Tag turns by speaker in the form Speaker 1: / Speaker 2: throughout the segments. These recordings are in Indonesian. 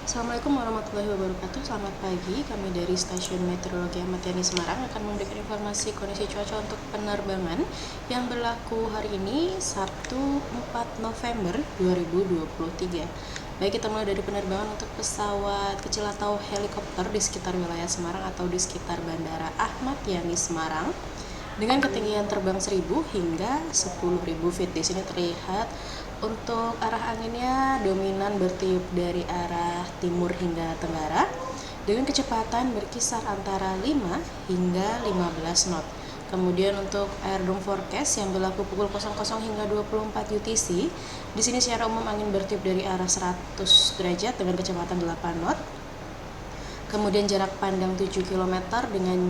Speaker 1: Assalamualaikum warahmatullahi wabarakatuh. Selamat pagi, kami dari Stasiun Meteorologi Ahmad Yani Semarang akan memberikan informasi kondisi cuaca untuk penerbangan yang berlaku hari ini Sabtu 4 November 2023. Baik, kita mulai dari penerbangan untuk pesawat kecil atau helikopter di sekitar wilayah Semarang atau di sekitar Bandara Ahmad Yani Semarang dengan ketinggian terbang 1000 hingga 10.000 feet. Di sini terlihat untuk arah anginnya dominan bertiup dari arah timur hingga tenggara dengan kecepatan berkisar antara 5 hingga 15 knot. Kemudian untuk airdrome forecast yang berlaku pukul 00 hingga 24 UTC, di sini secara umum angin bertiup dari arah 100 derajat dengan kecepatan 8 knot. Kemudian jarak pandang 7 km dengan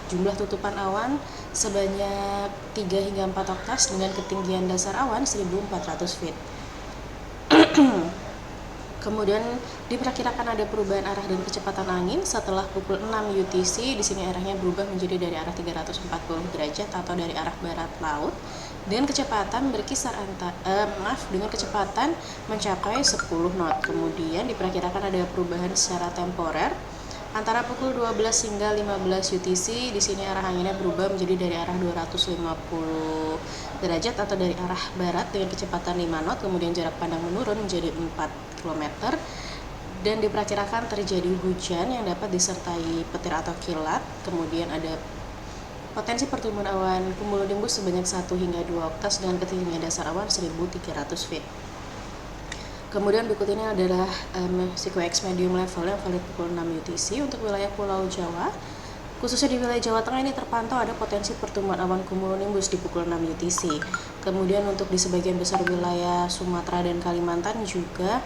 Speaker 1: jumlah tutupan awan sebanyak 3 hingga 4 oktas dengan ketinggian dasar awan 1400 feet. Kemudian diperkirakan ada perubahan arah dan kecepatan angin setelah pukul 6 UTC. Di sini arahnya berubah menjadi dari arah 340 derajat atau dari arah barat laut dengan kecepatan berkisar dengan kecepatan mencapai 10 knot. Kemudian diperkirakan ada perubahan secara temporer antara pukul 12 hingga 15 UTC. Di sini arah anginnya berubah menjadi dari arah 250 derajat atau dari arah barat dengan kecepatan 5 knot. Kemudian jarak pandang menurun menjadi 4 km dan diperkirakan terjadi hujan yang dapat disertai petir atau kilat. Kemudian ada potensi pertumbuhan awan cumulonimbus sebanyak 1 hingga 2 oktas dengan ketinggian dasar awan 1300 feet. Kemudian berikut ini adalah SyncWX medium level yang valid pukul 6 UTC untuk wilayah Pulau Jawa. Khususnya di wilayah Jawa Tengah ini terpantau ada potensi pertumbuhan awan cumulonimbus di pukul 6 UTC. Kemudian untuk di sebagian besar wilayah Sumatera dan Kalimantan juga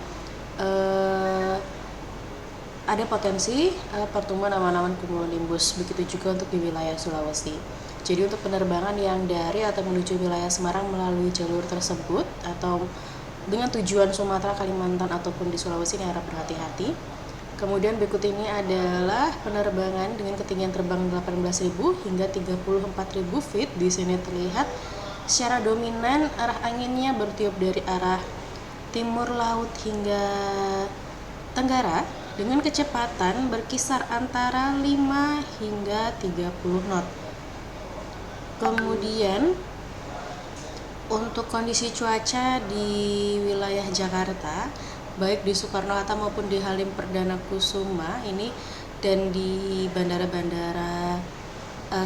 Speaker 1: ada potensi pertumbuhan awan-awan cumulonimbus. Begitu juga untuk di wilayah Sulawesi. Jadi untuk penerbangan yang dari atau menuju wilayah Semarang melalui jalur tersebut atau dengan tujuan Sumatera, Kalimantan ataupun di Sulawesi ini harap berhati-hati. Kemudian berikut ini adalah penerbangan dengan ketinggian terbang 18.000 hingga 34.000 feet. Di sini terlihat secara dominan arah anginnya bertiup dari arah timur laut hingga tenggara dengan kecepatan berkisar antara 5 hingga 30 knot. Kemudian untuk kondisi cuaca di wilayah Jakarta, baik di Soekarno-Hatta maupun di Halim Perdana Kusuma ini dan di bandara-bandara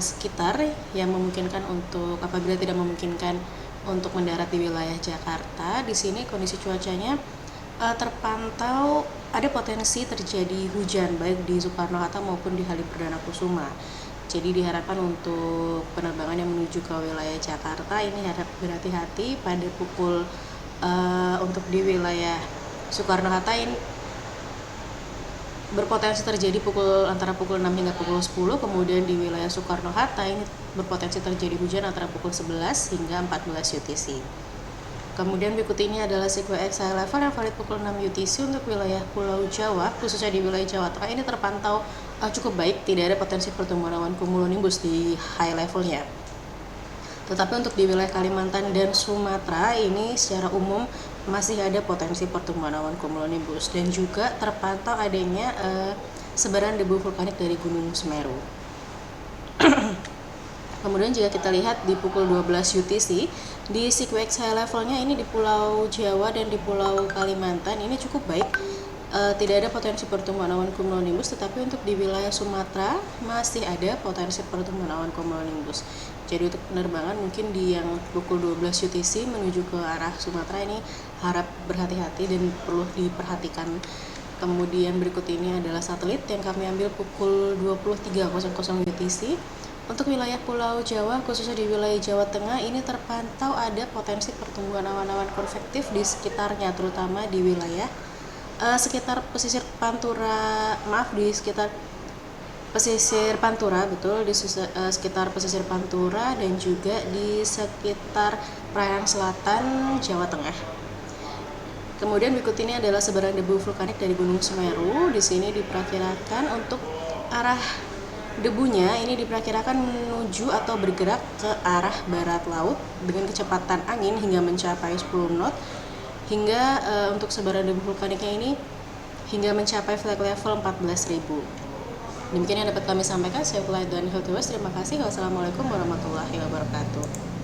Speaker 1: sekitar yang memungkinkan untuk apabila tidak memungkinkan untuk mendarat di wilayah Jakarta, di sini kondisi cuacanya terpantau ada potensi terjadi hujan baik di Soekarno-Hatta maupun di Halim Perdana Kusuma. Jadi diharapkan untuk penerbangan yang menuju ke wilayah Jakarta ini harap berhati-hati pada pukul untuk di wilayah Soekarno-Hatta ini berpotensi terjadi antara pukul 6 hingga pukul 10. Kemudian di wilayah Soekarno-Hatta ini berpotensi terjadi hujan antara pukul 11 hingga 14 UTC. Kemudian berikut ini adalah SyncWX high level yang valid pukul 6 UTC untuk wilayah Pulau Jawa, khususnya di wilayah Jawa Tengah ini terpantau cukup baik, tidak ada potensi pertumbuhan awan cumulonimbus di high levelnya. Tetapi untuk di wilayah Kalimantan dan Sumatera ini secara umum masih ada potensi pertumbuhan awan cumulonimbus dan juga terpantau adanya sebaran debu vulkanik dari Gunung Semeru. Kemudian jika kita lihat di pukul 12 UTC di SyncWX high levelnya ini di Pulau Jawa dan di Pulau Kalimantan ini cukup baik, tidak ada potensi pertumbuhan awan cumulonimbus, tetapi untuk di wilayah Sumatera masih ada potensi pertumbuhan awan cumulonimbus. Jadi untuk penerbangan mungkin di yang pukul 12 UTC menuju ke arah Sumatera ini harap berhati-hati dan perlu diperhatikan. Kemudian berikut ini adalah satelit yang kami ambil pukul 23.00 UTC. Untuk wilayah Pulau Jawa, khususnya di wilayah Jawa Tengah, ini terpantau ada potensi pertumbuhan awan-awan konvektif di sekitarnya, terutama di wilayah sekitar pesisir Pantura, di sekitar pesisir Pantura, betul, di sekitar pesisir Pantura dan juga di sekitar perairan selatan Jawa Tengah. Kemudian berikut ini adalah sebaran debu vulkanik dari Gunung Semeru. Di sini diperkirakan untuk arah debunya ini diperkirakan menuju atau bergerak ke arah barat laut dengan kecepatan angin hingga mencapai 10 knot hingga untuk sebaran debu vulkaniknya ini hingga mencapai flag level 14.000. Demikian yang dapat kami sampaikan. Saya Fulai dan Hiltuwas. Terima kasih. Wassalamualaikum warahmatullahi wabarakatuh.